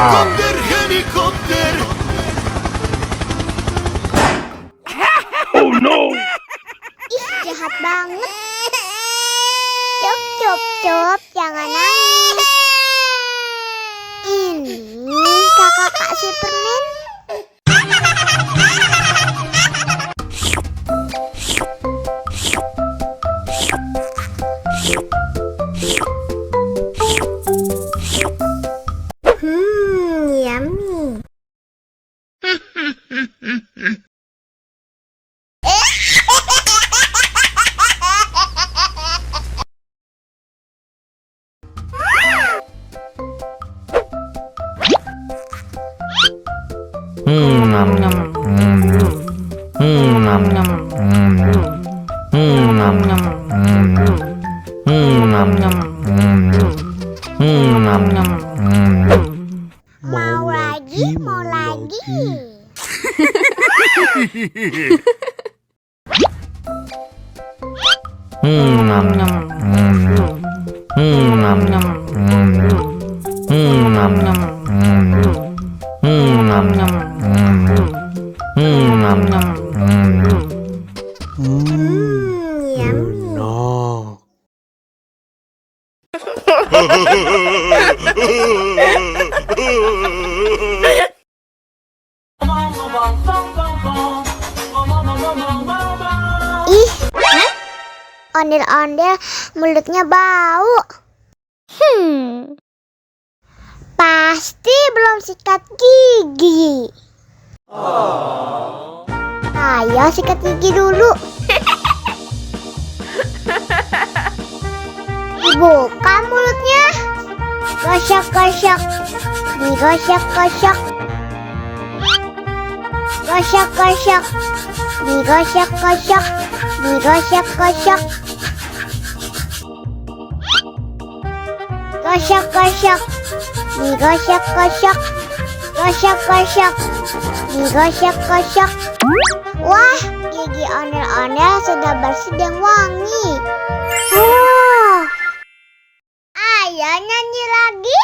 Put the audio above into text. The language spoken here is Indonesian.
Helikopter, helikopter. Oh no! Ih, jahat banget. Cop, cop, cop, jangan nangis. Ini kakak si permen. Yummy. Mau lagi, mau lagi. No. Ih, ondel-ondel mulutnya bau. Pasti belum sikat gigi. Ayo sikat gigi dulu. Dibuka mulutnya. Gosok-gosok. Digosok-gosok. Gosok-gosok. Digosok-gosok. Digosok-gosok. Gosok-gosok. Digosok-gosok. Gosok-gosok. Digosok-gosok. Wah, gigi ondel-ondel sudah bersih dan wangi. Ayo nyanyi lagi.